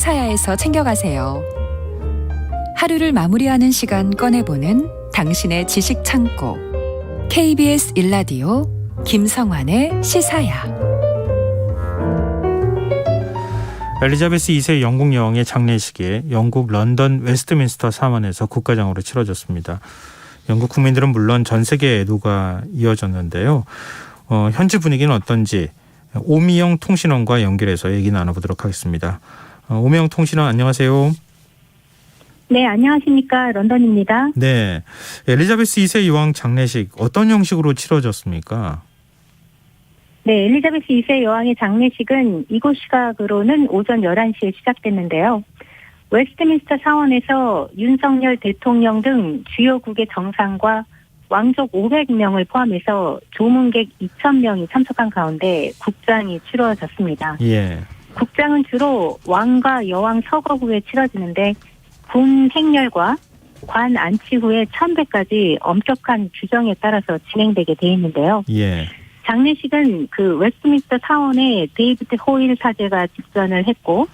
사야에서 챙겨가세요. 하루를 마무리하는 시간 꺼내보는 당신의 지식 창고. KBS 일라디오 김성환의 시사야. 엘리자베스 2세 영국 여왕의 장례식이 영국 런던 웨스트민스터 사원에서 국가장으로 치러졌습니다. 영국 국민들은 물론 전 세계의 애도가 이어졌는데요. 현지 분위기는 어떤지 오미영 통신원과 연결해서 얘기 나눠보도록 하겠습니다. 오미영 통신원 안녕하세요. 네, 안녕하십니까. 런던입니다. 네, 엘리자베스 2세 여왕 장례식 어떤 형식으로 치러졌습니까? 네, 엘리자베스 2세 여왕의 장례식은 이곳 시각으로는 오전 11시에 시작됐는데요. 웨스트민스터 사원에서 윤석열 대통령 등 주요국의 정상과 왕족 500명을 포함해서 조문객 2,000명이 참석한 가운데 국장이 치러졌습니다. 예. 국장은 주로 왕과 여왕 서거 후에 치러지는데 군 행렬과 관 안치 후에 참배까지 엄격한 규정에 따라서 진행되게 돼 있는데요. 예. 장례식은 그 웨스트민스터 사원의 데이비드 호일 사제가 집전을 했고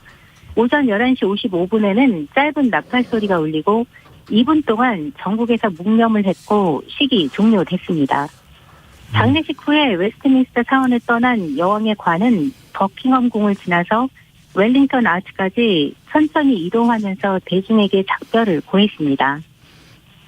오전 11시 55분에는 짧은 나팔 소리가 울리고 2분 동안 전국에서 묵념을 했고 식이 종료됐습니다. 장례식 후에 웨스트민스터 사원을 떠난 여왕의 관은 버킹엄 궁을 지나서 웰링턴 아치까지 천천히 이동하면서 대중에게 작별을 고했습니다.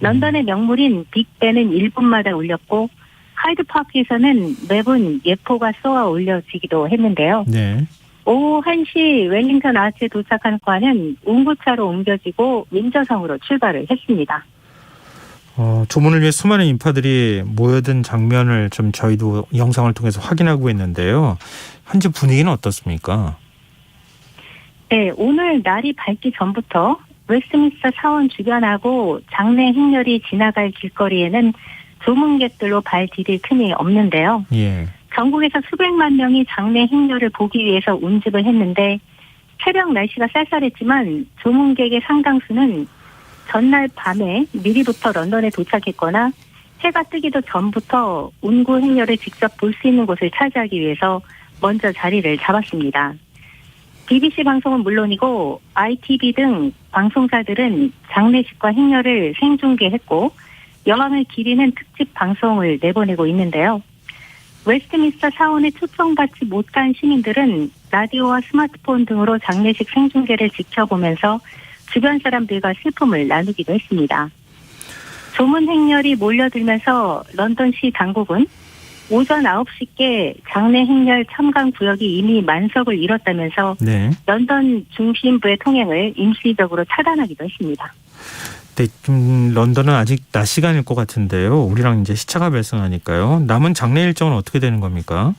런던의 명물인 빅벤은 1분마다 울렸고 하이드파크에서는 매분 예포가 쏘아 올려지기도 했는데요. 네. 오후 1시 웰링턴 아치에 도착한 관은 운구차로 옮겨지고 윈저성으로 출발을 했습니다. 조문을 위해 수많은 인파들이 모여든 장면을 좀 저희도 영상을 통해서 확인하고 있는데요. 현재 분위기는 어떻습니까? 네, 오늘 날이 밝기 전부터 웨스트민스터 사원 주변하고 장례 행렬이 지나갈 길거리에는 조문객들로 발 디딜 틈이 없는데요. 예. 전국에서 수백만 명이 장례 행렬을 보기 위해서 운집을 했는데 새벽 날씨가 쌀쌀했지만 조문객의 상당수는 전날 밤에 미리부터 런던에 도착했거나 해가 뜨기도 전부터 운구 행렬을 직접 볼 수 있는 곳을 차지하기 위해서 먼저 자리를 잡았습니다. BBC 방송은 물론이고 ITV 등 방송사들은 장례식과 행렬을 생중계했고 여왕을 기리는 특집 방송을 내보내고 있는데요. 웨스트민스터 사원에 초청받지 못한 시민들은 라디오와 스마트폰 등으로 장례식 생중계를 지켜보면서 주변 사람들과 슬픔을 나누기도 했습니다. 조문 행렬이 몰려들면서 런던시 당국은 오전 9시께 장례 행렬 참관 구역이 이미 만석을 이뤘다면서 네. 런던 중심부의 통행을 임시적으로 차단하기도 했습니다. 네, 런던은 아직 낮 시간일 것 같은데요. 우리랑 이제 시차가 발생하니까요. 남은 장례 일정은 어떻게 되는 겁니까?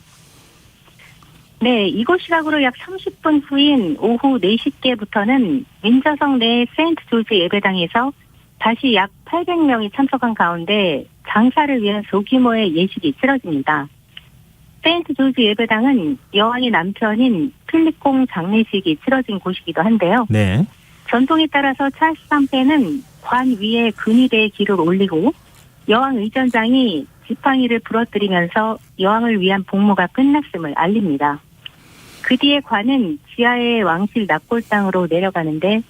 네, 이곳 시각으로 약 30분 후인 오후 4시께부터는 윈저성 내 세인트 조지 예배당에서 다시 약 800명이 참석한 가운데 장사를 위한 소규모의 예식이 치러집니다. 세인트 조지 예배당은 여왕의 남편인 필립공 장례식이 치러진 곳이기도 한데요. 네. 전통에 따라서 찰스 3세는 관 위에 근위대의 기를 올리고 여왕 의전장이 지팡이를 부러뜨리면서 여왕을 위한 복무가 끝났음을 알립니다. 그 뒤에 관은 지하의 왕실 납골당으로 내려가는데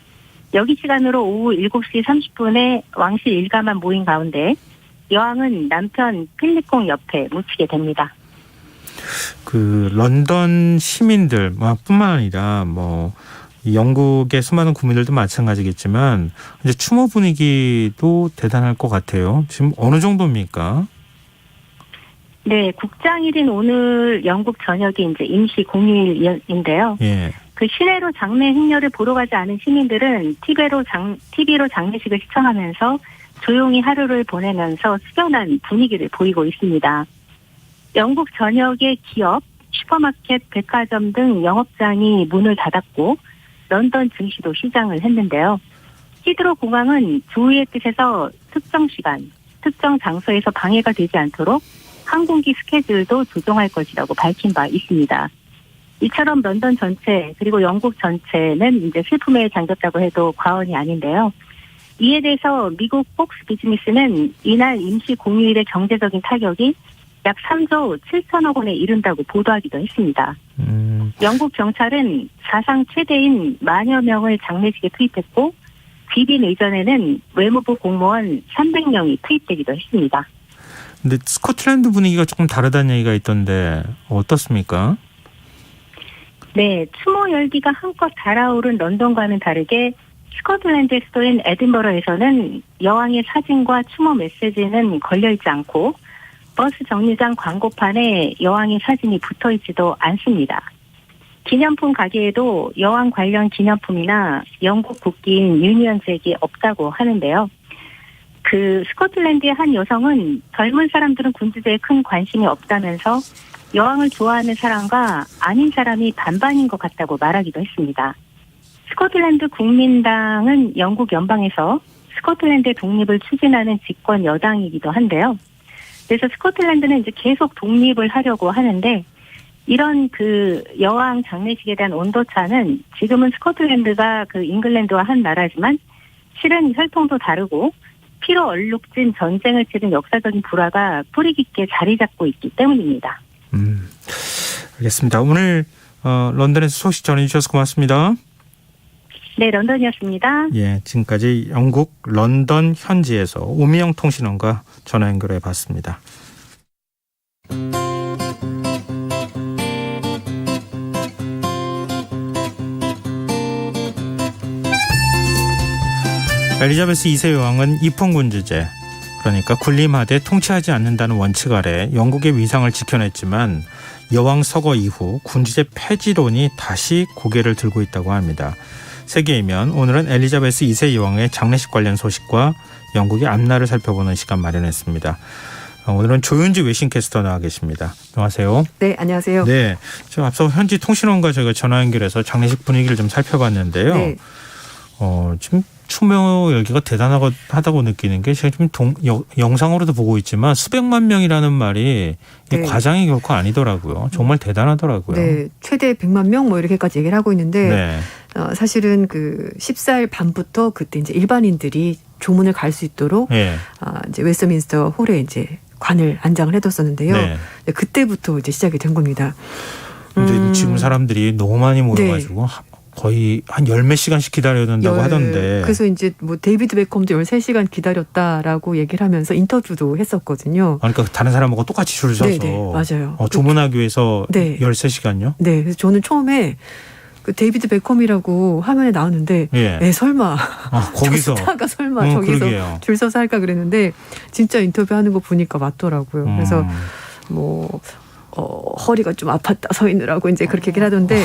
여기 시간으로 오후 7시 30분에 왕실 일가만 모인 가운데 여왕은 남편 필립공 옆에 묻히게 됩니다. 그 런던 시민들 뿐만 아니라 영국의 수많은 국민들도 마찬가지겠지만 이제 추모 분위기도 대단할 것 같아요. 지금 어느 정도입니까? 네, 국장일인 오늘 영국 전역이 이제 임시 공휴일인데요. 예. 그 시내로 장례 행렬을 보러 가지 않은 시민들은 TV로 장례식을 시청하면서 조용히 하루를 보내면서 숙연한 분위기를 보이고 있습니다. 영국 전역의 기업, 슈퍼마켓, 백화점 등 영업장이 문을 닫았고 런던 증시도 시장을 했는데요. 히드로 공항은 주의의 뜻에서 특정 시간, 특정 장소에서 방해가 되지 않도록 항공기 스케줄도 조정할 것이라고 밝힌 바 있습니다. 이처럼 런던 전체 그리고 영국 전체는 이제 슬픔에 잠겼다고 해도 과언이 아닌데요. 이에 대해서 미국 폭스 비즈니스는 이날 임시 공휴일의 경제적인 타격이 약 3조 7천억 원에 이른다고 보도하기도 했습니다. 영국 경찰은 사상 최대인 만여 명을 장례식에 투입했고 귀빈 이전에는 외무부 공무원 300명이 투입되기도 했습니다. 근데 스코틀랜드 분위기가 조금 다르다는 얘기가 있던데 어떻습니까? 네, 추모 열기가 한껏 달아오른 런던과는 다르게 스코틀랜드의 수도인 에딘버러에서는 여왕의 사진과 추모 메시지는 걸려있지 않고 버스 정류장 광고판에 여왕의 사진이 붙어있지도 않습니다. 기념품 가게에도 여왕 관련 기념품이나 영국 국기인 유니언 잭이 없다고 하는데요. 그 스코틀랜드의 한 여성은 젊은 사람들은 군주제에 큰 관심이 없다면서 여왕을 좋아하는 사람과 아닌 사람이 반반인 것 같다고 말하기도 했습니다. 스코틀랜드 국민당은 영국 연방에서 스코틀랜드의 독립을 추진하는 집권 여당이기도 한데요. 그래서 스코틀랜드는 이제 계속 독립을 하려고 하는데 이런 그 여왕 장례식에 대한 온도차는 지금은 스코틀랜드가 그 잉글랜드와 한 나라지만 실은 혈통도 다르고 피로 얼룩진 전쟁을 치른 역사적인 불화가 뿌리 깊게 자리 잡고 있기 때문입니다. 알겠습니다. 오늘 런던에서 소식 전해주셔서 고맙습니다. 네, 런던이었습니다. 예, 지금까지 영국 런던 현지에서 오미영 통신원과 전화 연결해 봤습니다. 엘리자베스 2세 여왕은 입헌군주제, 그러니까 군림하되 통치하지 않는다는 원칙 아래 영국의 위상을 지켜냈지만 여왕 서거 이후 군주제 폐지론이 다시 고개를 들고 있다고 합니다. 세계이면 오늘은 엘리자베스 2세 여왕의 장례식 관련 소식과 영국의 앞날을 살펴보는 시간 마련했습니다. 오늘은 조윤지 외신캐스터 나와 계십니다. 안녕하세요. 네, 안녕하세요. 네, 저 앞서 현지 통신원과 저희가 전화 연결해서 장례식 분위기를 좀 살펴봤는데요. 네. 지금 추모 열기가 대단하다고 느끼는 게 제가 지금 영상으로도 보고 있지만 수백만 명이라는 말이 네. 과장이 결코 아니더라고요. 정말 대단하더라고요. 네, 최대 100만 명 뭐 이렇게까지 얘기를 하고 있는데 네. 사실은 그 14일 밤부터 그때 이제 일반인들이 조문을 갈 수 있도록 네. 이제 웨스트민스터 홀에 이제 관을 안장을 해뒀었는데요. 네. 그때부터 이제 시작이 된 겁니다. 근데 지금 사람들이 너무 많이 모여가지고 거의 한 열 몇 시간씩 기다려야 된다고 하던데. 그래서 이제 뭐 데이비드 베컴도 13시간 기다렸다라고 얘기를 하면서 인터뷰도 했었거든요. 그러니까 다른 사람하고 똑같이 줄 서서. 네, 맞아요. 조문하기 위해서 네. 13시간요? 네, 그래서 저는 처음에 그 데이비드 베컴이라고 화면에 나왔는데 설마 거기서 스타가 설마 저기서 그러게요. 줄 서서 할까 그랬는데 진짜 인터뷰하는 거 보니까 맞더라고요. 그래서 뭐 허리가 좀 아팠다 서 있느라고 이제 그렇게 얘기를 하던데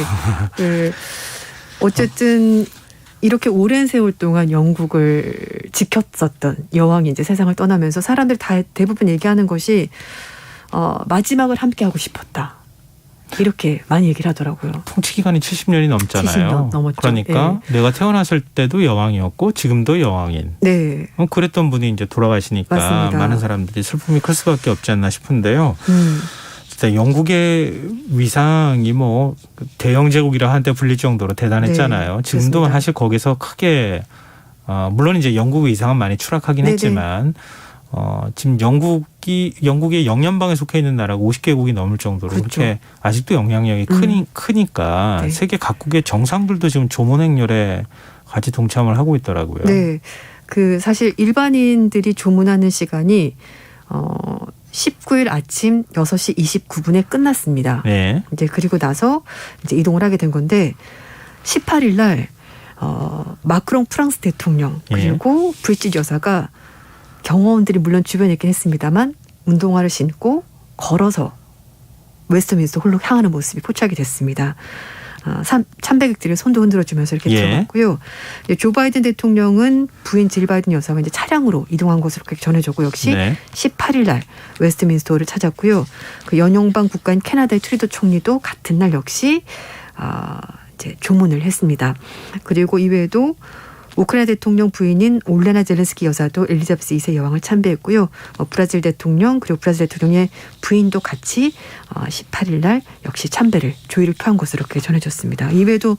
어쨌든 이렇게 오랜 세월 동안 영국을 지켰었던 여왕이 이제 세상을 떠나면서 사람들 다 대부분 얘기하는 것이 마지막을 함께 하고 싶었다. 이렇게 많이 얘기를 하더라고요. 통치 기간이 70년이 넘잖아요. 70년 넘었죠. 그러니까 내가 태어났을 때도 여왕이었고 지금도 여왕인. 네. 그랬던 분이 이제 돌아가시니까 맞습니다. 많은 사람들이 슬픔이 클 수밖에 없지 않나 싶은데요. 진짜 영국의 위상이 뭐 대영 제국이라 한때 불릴 정도로 대단했잖아요. 네, 지금도 그렇습니다. 사실 거기서 크게 물론 이제 영국의 위상은 많이 추락하긴 네네. 했지만 지금 영국의 영연방에 속해 있는 나라가 50개국이 넘을 정도로 그렇죠. 그렇게 아직도 영향력이 크니까 네. 세계 각국의 정상들도 지금 조문 행렬에 같이 동참을 하고 있더라고요. 네. 그 사실 일반인들이 조문하는 시간이 19일 아침 6시 29분에 끝났습니다. 네. 이제 그리고 나서 이제 이동을 하게 된 건데 18일 날 마크롱 프랑스 대통령 그리고 브리짓 여사가 경호원들이 물론 주변에 있긴 했습니다만 운동화를 신고 걸어서 웨스트민스터 홀로 향하는 모습이 포착이 됐습니다. 참배객들이 손도 흔들어주면서 이렇게 들어갔고요. 조 바이든 대통령은 부인 질 바이든 여사가 이제 차량으로 이동한 것으로 그렇게 전해졌고 역시 18일 날 웨스트민스터를 찾았고요. 그 연용방 국가인 캐나다의 트루도 총리도 같은 날 역시 이제 조문을 했습니다. 그리고 이외에도 우크라이나 대통령 부인인 올레나 젤렌스키 여사도 엘리자베스 2세 여왕을 참배했고요. 브라질 대통령 그리고 브라질 대통령의 부인도 같이 18일 날 역시 참배를 조의를 표한 것으로 그렇게 전해졌습니다. 이외에도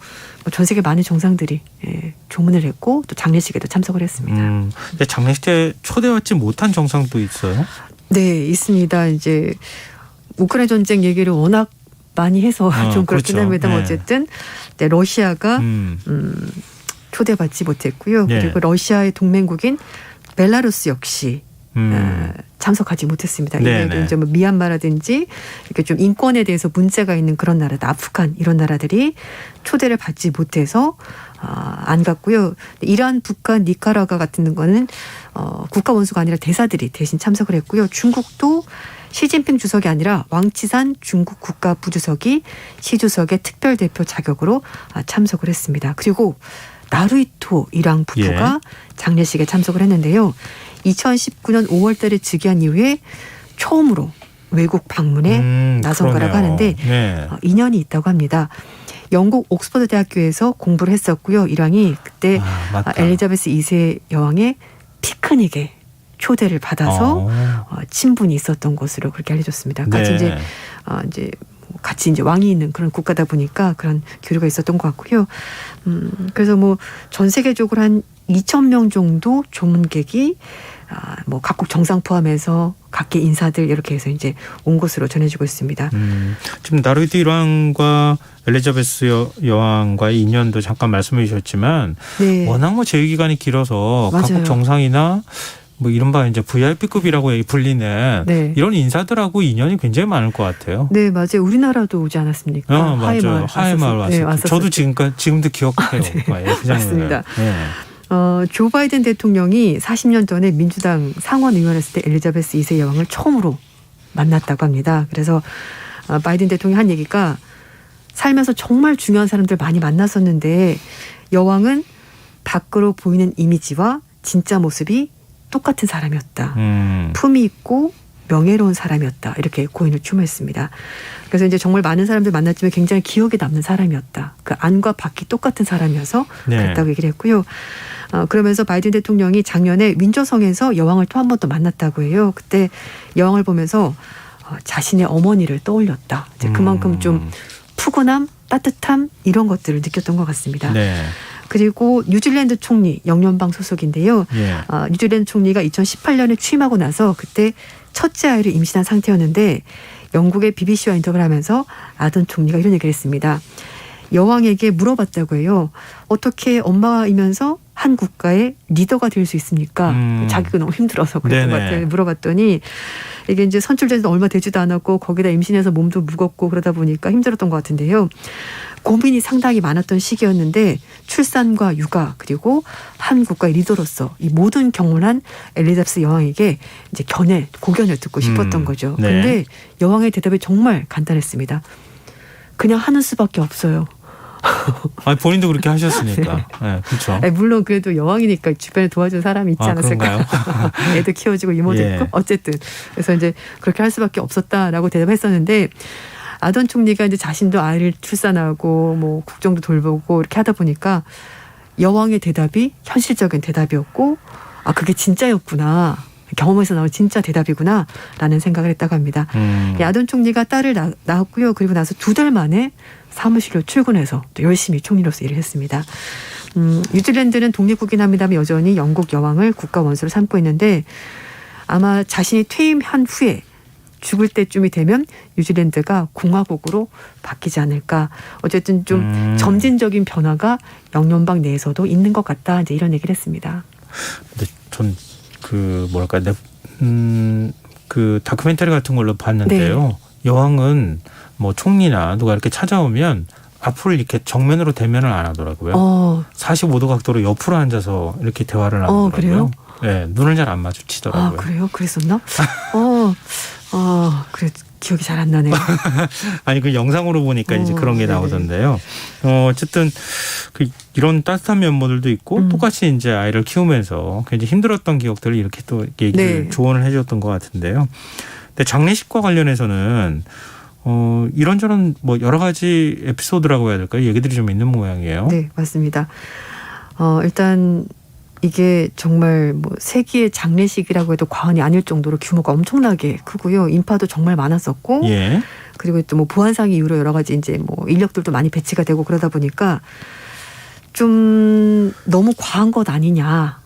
전 세계 많은 정상들이 조문을 했고 또 장례식에도 참석을 했습니다. 근데 장례식 때 초대받지 못한 정상도 있어요? 네, 있습니다. 이제 우크라이나 전쟁 얘기를 워낙 많이 해서 좀 그렇긴 그렇죠. 합니다. 네. 어쨌든 네, 러시아가 초대받지 못했고요. 네. 그리고 러시아의 동맹국인 벨라루스 역시 참석하지 못했습니다. 네, 이게 네. 이제 뭐 미얀마라든지 이렇게 좀 인권에 대해서 문제가 있는 그런 나라, 아프간 이런 나라들이 초대를 받지 못해서 안 갔고요. 이란, 북한, 니카라과 같은 거는 국가 원수가 아니라 대사들이 대신 참석을 했고요. 중국도 시진핑 주석이 아니라 왕치산 중국 국가 부주석이 시 주석의 특별 대표 자격으로 참석을 했습니다. 그리고 나루히토 일왕 부부가 장례식에 참석을 했는데요. 2019년 5월 달에 즉위한 이후에 처음으로 외국 방문에 나선 그러네요. 거라고 하는데 네. 인연이 있다고 합니다. 영국 옥스퍼드 대학교에서 공부를 했었고요. 일왕이 그때 맞다. 엘리자베스 2세 여왕의 피크닉에 초대를 받아서 친분이 있었던 것으로 그렇게 알려졌습니다. 같이 네. 이제 같이 이제 왕이 있는 그런 국가다 보니까 그런 교류가 있었던 것 같고요. 그래서 뭐 전 세계적으로 한 2,000명 정도 조문객이 뭐 각국 정상 포함해서 각계 인사들 이렇게 해서 이제 온 것으로 전해지고 있습니다. 지금 나루히토 일왕과 엘리자베스 여왕과의 인연도 잠깐 말씀해 주셨지만 네. 워낙 뭐 재위 기간이 길어서 맞아요. 각국 정상이나 뭐 이른바 이제 VIP급이라고 불리는 네. 이런 인사들하고 인연이 굉장히 많을 것 같아요. 네, 맞아요. 우리나라도 오지 않았습니까? 맞아요. 하회마을 왔어요. 네, 왔었어요. 저도 지금도 기억해요. 그 맞습니다. 네. 조 바이든 대통령이 40년 전에 민주당 상원 의원했을 때 엘리자베스 2세 여왕을 처음으로 만났다고 합니다. 그래서 바이든 대통령이 한 얘기가 살면서 정말 중요한 사람들 많이 만났었는데 여왕은 밖으로 보이는 이미지와 진짜 모습이 똑같은 사람이었다. 품이 있고 명예로운 사람이었다. 이렇게 고인을 추모했습니다. 그래서 이제 정말 많은 사람들 만났지만 굉장히 기억에 남는 사람이었다. 그 안과 밖이 똑같은 사람이어서 네. 그랬다고 얘기를 했고요. 그러면서 바이든 대통령이 작년에 윈저성에서 여왕을 또 한 번 더 만났다고 해요. 그때 여왕을 보면서 자신의 어머니를 떠올렸다. 이제 그만큼 좀 푸근함, 따뜻함 이런 것들을 느꼈던 것 같습니다. 네. 그리고 뉴질랜드 총리 영연방 소속인데요. 예. 뉴질랜드 총리가 2018년에 취임하고 나서 그때 첫째 아이를 임신한 상태였는데 영국의 BBC와 인터뷰를 하면서 아던 총리가 이런 얘기를 했습니다. 여왕에게 물어봤다고 해요. 어떻게 엄마이면서 한 국가의 리더가 될 수 있습니까? 자기가 너무 힘들어서 그랬던 것 같아요. 물어봤더니 이게 이제 선출된 지 얼마 되지도 않았고 거기다 임신해서 몸도 무겁고 그러다 보니까 힘들었던 것 같은데요. 고민이 상당히 많았던 시기였는데 출산과 육아 그리고 한 국가의 리더로서 이 모든 경험한 엘리자베스 여왕에게 이제 고견을 듣고 싶었던 거죠. 네. 그런데 여왕의 대답이 정말 간단했습니다. 그냥 하는 수밖에 없어요. 본인도 그렇게 하셨으니까. 네, 그렇죠. 물론 그래도 여왕이니까 주변에 도와준 사람이 있지 않았을까요? 애도 키워주고 이모도 예. 있고 어쨌든 그래서 이제 그렇게 할 수밖에 없었다라고 대답했었는데 아던 총리가 이제 자신도 아이를 출산하고 뭐 국정도 돌보고 이렇게 하다 보니까 여왕의 대답이 현실적인 대답이었고 그게 진짜였구나. 경험에서 나온 진짜 대답이구나라는 생각을 했다고 합니다. 아던 총리가 딸을 낳았고요. 그리고 나서 2달 만에 사무실로 출근해서 또 열심히 총리로서 일을 했습니다. 뉴질랜드는 독립국이긴 합니다만 여전히 영국 여왕을 국가 원수로 삼고 있는데 아마 자신이 퇴임한 후에 죽을 때쯤이 되면 뉴질랜드가 공화국으로 바뀌지 않을까. 어쨌든 좀 점진적인 변화가 영연방 내에서도 있는 것 같다. 이제 이런 얘기를 했습니다. 근데 전 그 다큐멘터리 같은 걸로 봤는데요. 네. 여왕은 뭐 총리나 누가 이렇게 찾아오면 앞으로 이렇게 정면으로 대면을 안 하더라고요. 45도 각도로 옆으로 앉아서 이렇게 대화를 나누더라고요. 그래요? 네, 눈을 잘 안 마주치더라고요. 그래요? 그랬었나? 그래 기억이 잘 안 나네요. 아니 그 영상으로 보니까 이제 그런 게 네네. 나오던데요. 어쨌든 이런 따뜻한 면모들도 있고 똑같이 이제 아이를 키우면서 굉장히 힘들었던 기억들을 이렇게 또 얘기를 네. 조언을 해줬던 것 같은데요. 근데 장례식과 관련해서는 이런저런 뭐 여러 가지 에피소드라고 해야 될까요? 얘기들이 좀 있는 모양이에요. 네, 맞습니다. 일단 이게 정말 뭐 세기의 장례식이라고 해도 과언이 아닐 정도로 규모가 엄청나게 크고요. 인파도 정말 많았었고, 예. 그리고 또 뭐 보안상 이유로 여러 가지 이제 뭐 인력들도 많이 배치가 되고 그러다 보니까 좀 너무 과한 것 아니냐.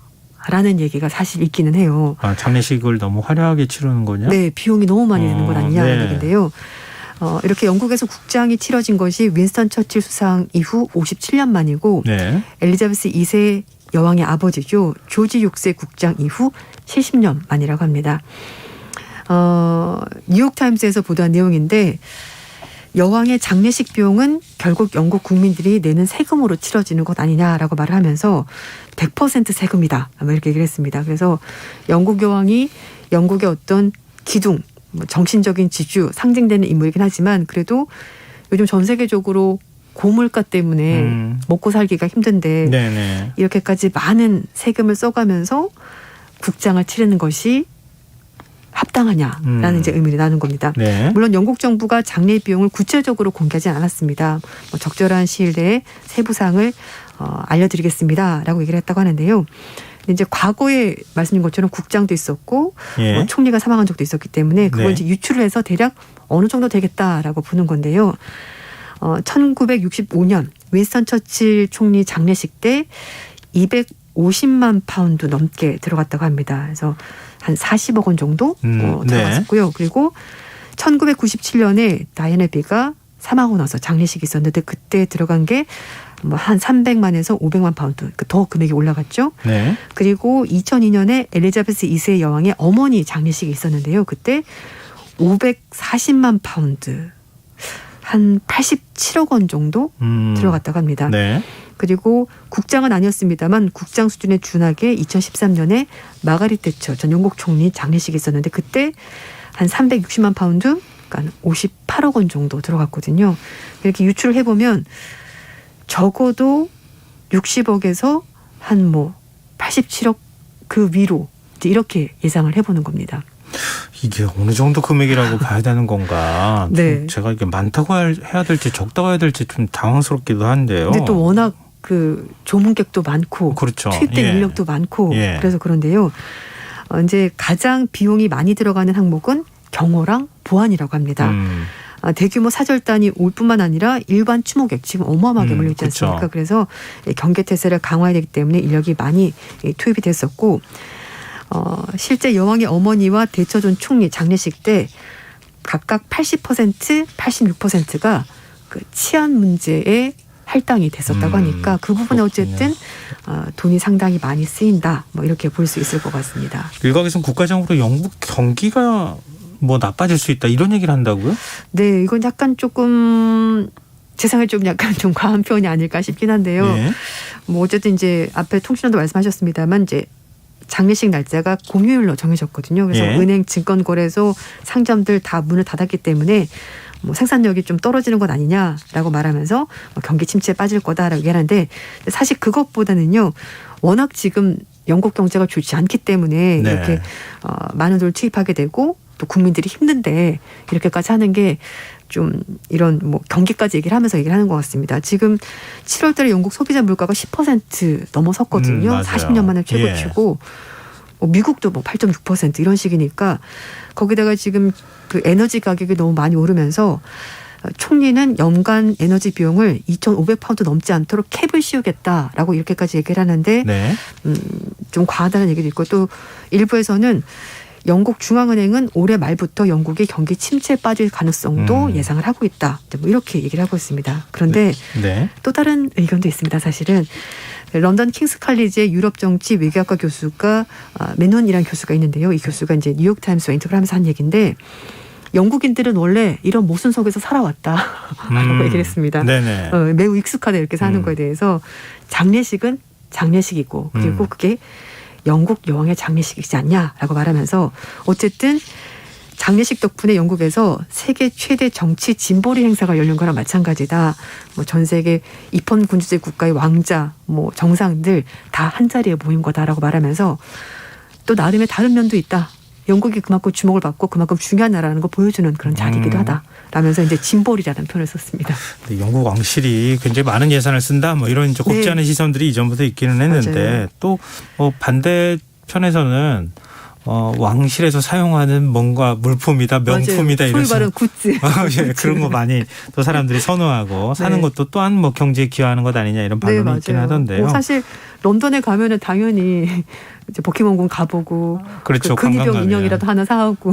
라는 얘기가 사실 있기는 해요. 아, 장례식을 너무 화려하게 치르는 거냐? 네, 비용이 너무 많이 드는 것 아니냐는 네. 얘기인데요. 이렇게 영국에서 국장이 치러진 것이 윈스턴 처칠 수상 이후 57년 만이고 네. 엘리자베스 2세 여왕의 아버지죠. 조지 6세 국장 이후 70년 만이라고 합니다. 뉴욕타임스에서 보도한 내용인데 여왕의 장례식 비용은 결국 영국 국민들이 내는 세금으로 치러지는 것 아니냐라고 말을 하면서 100% 세금이다. 이렇게 얘기를 했습니다. 그래서 영국 여왕이 영국의 어떤 기둥, 정신적인 지주, 상징되는 인물이긴 하지만 그래도 요즘 전 세계적으로 고물가 때문에 먹고 살기가 힘든데 네네. 이렇게까지 많은 세금을 써가면서 국장을 치르는 것이 합당하냐라는 이제 의문이 나는 겁니다. 네. 물론 영국 정부가 장례 비용을 구체적으로 공개하지 않았습니다. 적절한 시일 내에 세부 사항을 알려드리겠습니다라고 얘기를 했다고 하는데요. 이제 과거에 말씀드린 것처럼 국장도 있었고 예. 총리가 사망한 적도 있었기 때문에 그걸 네. 이제 유출을 해서 대략 어느 정도 되겠다라고 보는 건데요. 1965년 윈스턴 처칠 총리 장례식 때 250만 파운드 넘게 들어갔다고 합니다. 그래서 한 40억 원 정도 들어갔었고요. 네. 그리고 1997년에 다이애나 비가 사망하고 나서 장례식이 있었는데 그때 들어간 게 뭐 한 300만에서 500만 파운드 더 금액이 올라갔죠. 네. 그리고 2002년에 엘리자베스 2세 여왕의 어머니 장례식이 있었는데요. 그때 540만 파운드 한 87억 원 정도 들어갔다고 합니다. 네. 그리고 국장은 아니었습니다만 국장 수준에 준하게 2013년에 마가릿 대처 전 영국 총리 장례식이 있었는데 그때 한 360만 파운드, 그러니까 58억 원 정도 들어갔거든요. 이렇게 유출을 해보면 적어도 60억에서 한 87억 그 위로 이렇게 예상을 해보는 겁니다. 이게 어느 정도 금액이라고 봐야 되는 건가? 네. 제가 이게 많다고 해야 될지 적다고 해야 될지 좀 당황스럽기도 한데요. 근데 또 워낙 그 조문객도 많고 그렇죠. 투입된 예. 인력도 많고 예. 그래서 그런데요. 이제 가장 비용이 많이 들어가는 항목은 경호랑 보안이라고 합니다. 대규모 사절단이 올 뿐만 아니라 일반 추모객 지금 어마어마하게 몰려있지 않습니까? 그렇죠. 그래서 경계태세를 강화해야 되기 때문에 인력이 많이 투입이 됐었고 실제 여왕의 어머니와 대처 전 총리 장례식 때 각각 80%, 86%가 그 치안 문제에 할당이 됐었다고 하니까 그 부분에 어쨌든 돈이 상당히 많이 쓰인다. 이렇게 볼 수 있을 것 같습니다. 일각에서는 국가적으로 영국 경기가 나빠질 수 있다 이런 얘기를 한다고요? 네, 이건 약간 조금 세상에 좀 약간 좀 과한 표현이 아닐까 싶긴 한데요. 예. 어쨌든 이제 앞에 통신원도 말씀하셨습니다만 이제 장례식 날짜가 공휴일로 정해졌거든요. 그래서 예. 은행, 증권거래소, 상점들 다 문을 닫았기 때문에 생산력이 좀 떨어지는 것 아니냐라고 말하면서 경기 침체에 빠질 거다라고 얘기하는데 사실 그것보다는요. 워낙 지금 영국 경제가 좋지 않기 때문에 네. 이렇게 많은 돈을 투입하게 되고 또 국민들이 힘든데 이렇게까지 하는 게 좀 이런 경기까지 얘기를 하면서 얘기를 하는 것 같습니다. 지금 7월 달에 영국 소비자 물가가 10% 넘어섰거든요. 맞아요. 40년 만에 최고치고 미국도 8.6% 이런 식이니까 거기다가 지금 그 에너지 가격이 너무 많이 오르면서 총리는 연간 에너지 비용을 2,500파운드 넘지 않도록 캡을 씌우겠다라고 이렇게까지 얘기를 하는데 네. 좀 과하다는 얘기도 있고 또 일부에서는 영국 중앙은행은 올해 말부터 영국이 경기 침체에 빠질 가능성도 예상을 하고 있다. 이렇게 얘기를 하고 있습니다. 그런데 네. 또 다른 의견도 있습니다. 사실은 런던 킹스 칼리지의 유럽 정치 외교학과 교수가 맨원이라는 교수가 있는데요. 이 교수가 이제 뉴욕타임스와 인터뷰를 하면서 한 얘기인데 영국인들은 원래 이런 모순 속에서 살아왔다라고 얘기를 했습니다. 네네. 매우 익숙하다 이렇게 사는 거에 대해서 장례식은 장례식이고 그리고 그게 영국 여왕의 장례식이지 않냐라고 말하면서 어쨌든 장례식 덕분에 영국에서 세계 최대 정치 진보리 행사가 열린 거랑 마찬가지다. 전 세계 입헌 군주제 국가의 왕자, 정상들 다 한 자리에 모인 거다라고 말하면서 또 나름의 다른 면도 있다. 영국이 그만큼 주목을 받고 그만큼 중요한 나라라는 걸 보여주는 그런 자리이기도 하다. 라면서 이제 진보리라는 표현을 썼습니다. 영국 왕실이 굉장히 많은 예산을 쓴다. 이런 이제 곱지 않은 시선들이 이전부터 있기는 했는데 맞아요. 또 반대편에서는 왕실에서 사용하는 뭔가 물품이다, 명품이다 소위 이래서 말하는 굿즈. 예, 그런 거 많이 또 사람들이 선호하고 사는 네. 것도 또한 경제에 기여하는 것 아니냐 이런 반론이 있긴 하던데요. 사실 런던에 가면은 당연히 이제 포켓몬군 가보고 그렇죠. 그 근위병 관광가면. 인형이라도 하나 사오고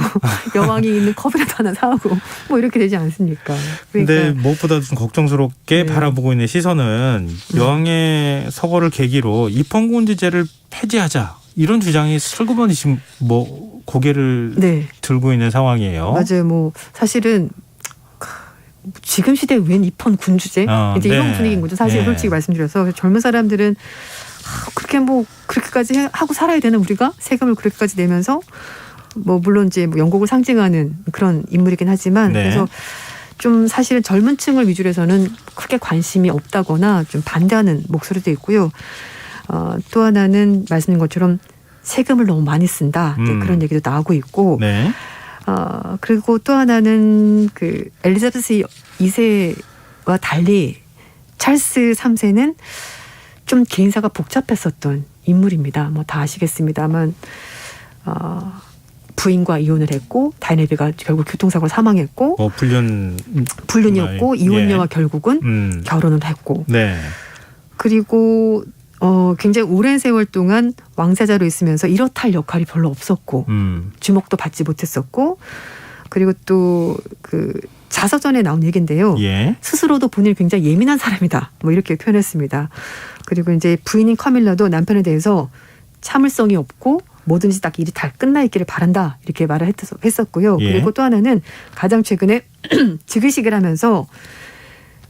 여왕이 있는 컵이라도 하나 사오고 뭐 이렇게 되지 않습니까? 근데 그러니까 무엇보다도 좀 걱정스럽게 네. 바라보고 있는 시선은 여왕의 서거를 계기로 입헌군주제를 폐지하자 이런 주장이 슬그머니 지금 뭐 고개를 네. 들고 있는 상황이에요. 맞아요. 뭐 사실은 지금 시대에 웬 입헌 군주제 이제 이런 네. 분위기인 거죠. 사실 네. 솔직히 말씀드려서 젊은 사람들은 그렇게 뭐 그렇게까지 하고 살아야 되는 우리가 세금을 그렇게까지 내면서 뭐 물론 이제 뭐 영국을 상징하는 그런 인물이긴 하지만 네. 그래서 좀 사실은 젊은 층을 위주로 해서는 크게 관심이 없다거나 좀 반대하는 목소리도 있고요. 또 하나는 말씀드린 것처럼 세금을 너무 많이 쓴다 이제 그런 얘기도 나오고 있고 네. 그리고 또 하나는 그 엘리자베스 2세와 달리 찰스 3세는 좀 개인사가 복잡했었던 인물입니다. 뭐 다 아시겠습니다만 부인과 이혼을 했고 다이애나가 결국 교통사고로 사망했고 뭐 불륜이었고 이혼녀와 예. 결국은 결혼을 했고 네. 그리고 굉장히 오랜 세월 동안 왕세자로 있으면서 이렇다 할 역할이 별로 없었고 주목도 받지 못했었고 그리고 또 그 자서전에 나온 얘기인데요. 예. 스스로도 본인을 굉장히 예민한 사람이다. 뭐 이렇게 표현했습니다. 그리고 이제 부인인 카밀라도 남편에 대해서 참을성이 없고 뭐든지 딱 일이 다 끝나 있기를 바란다. 이렇게 말을 했었고요. 예. 그리고 또 하나는 가장 최근에 즉위식을 하면서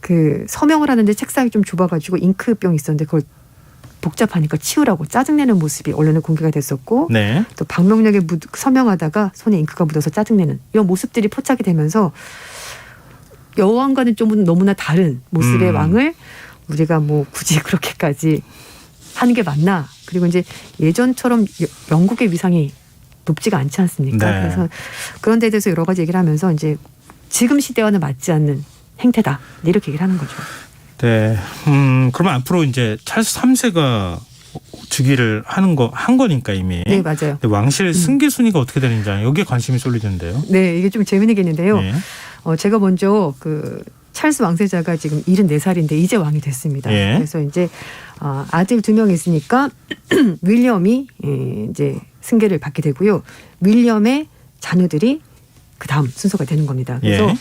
그 서명을 하는데 책상이 좀 좁아가지고 잉크병이 있었는데 그걸 복잡하니까 치우라고 짜증내는 모습이 언론에 공개가 됐었고 네. 또 방명록에 서명하다가 손에 잉크가 묻어서 짜증내는 이런 모습들이 포착이 되면서 여왕과는 좀 너무나 다른 모습의 왕을 우리가 뭐 굳이 그렇게까지 하는 게 맞나. 그리고 이제 예전처럼 영국의 위상이 높지가 않지 않습니까? 네. 그래서 그런 데에 대해서 여러 가지 얘기를 하면서 이제 지금 시대와는 맞지 않는 행태다. 이렇게 얘기를 하는 거죠. 네. 그러면 앞으로 이제 찰스 3세가 즉위를 한 거니까 이미. 네, 맞아요. 근데 왕실 승계 순위가 어떻게 되는지 여기에 관심이 쏠리던데요. 네, 이게 좀 재미있는 게 있는데요. 예. 제가 먼저 그 찰스 왕세자가 지금 74살인데 이제 왕이 됐습니다. 예. 그래서 이제 아들 2명 있으니까 윌리엄이 이제 승계를 받게 되고요. 윌리엄의 자녀들이 그 다음 순서가 되는 겁니다. 그래서 예.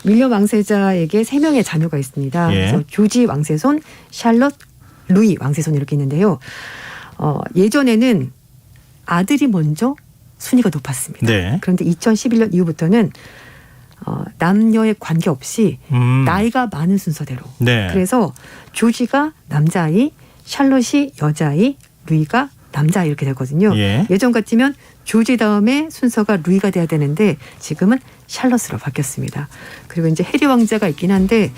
윌리엄 왕세자에게 3명의 자녀가 있습니다. 예. 그래서 조지 왕세손, 샬럿, 루이 왕세손 이렇게 있는데요. 예전에는 아들이 먼저 순위가 높았습니다. 네. 그런데 2011년 이후부터는 남녀에 관계없이 나이가 많은 순서대로. 네. 그래서 조지가 남자아이, 샬롯이 여자아이, 루이가 남자아이 이렇게 되거든요. 예. 예전 같으면 조지 다음에 순서가 루이가 돼야 되는데 지금은 샬롯으로 바뀌었습니다. 그리고 이제 해리 왕자가 있긴 한데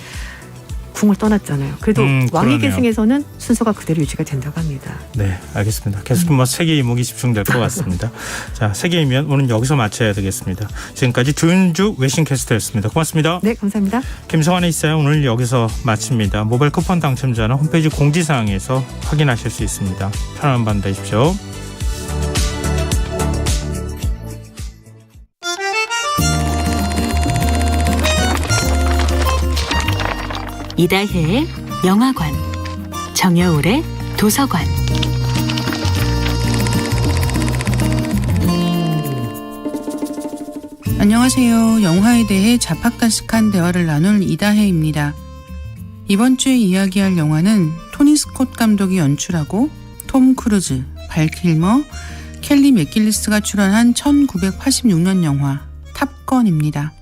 궁을 떠났잖아요. 그래도 왕위 그러네요. 계승에서는 순서가 그대로 유지가 된다고 합니다. 네, 알겠습니다. 계속 뭐 세계 이목이 집중될 것 같습니다. 자, 세계이면 오늘 여기서 마쳐야 되겠습니다. 지금까지 조윤주 외신캐스터였습니다. 고맙습니다. 네, 감사합니다. 김성환의 있어요. 오늘 여기서 마칩니다. 모바일 쿠폰 당첨자는 홈페이지 공지사항에서 확인하실 수 있습니다. 편안한 밤 되십시오. 이다혜의 영화관, 정여울의 도서관. 안녕하세요. 영화에 대해 자팍다식한 대화를 나눌 이다혜입니다. 이번 주에 이야기할 영화는 토니 스콧 감독이 연출하고 톰 크루즈, 발 킬머, 켈리 맥길리스가 출연한 1986년 영화 탑건입니다.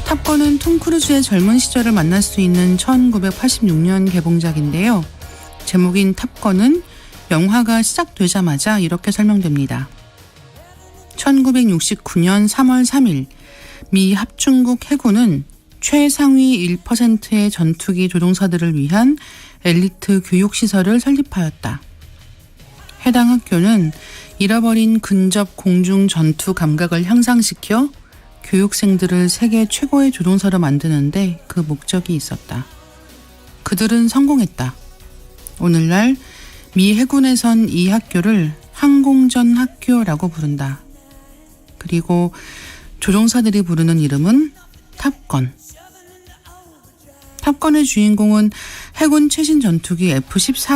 탑건은 톰 크루즈의 젊은 시절을 만날 수 있는 1986년 개봉작인데요. 제목인 탑건은 영화가 시작되자마자 이렇게 설명됩니다. 1969년 3월 3일 미 합중국 해군은 최상위 1%의 전투기 조종사들을 위한 엘리트 교육시설을 설립하였다. 해당 학교는 잃어버린 근접 공중 전투 감각을 향상시켜 교육생들을 세계 최고의 조종사로 만드는데 그 목적이 있었다. 그들은 성공했다. 오늘날 미 해군에선 이 학교를 항공전 학교라고 부른다. 그리고 조종사들이 부르는 이름은 탑건. 탑건의 주인공은 해군 최신 전투기 F-14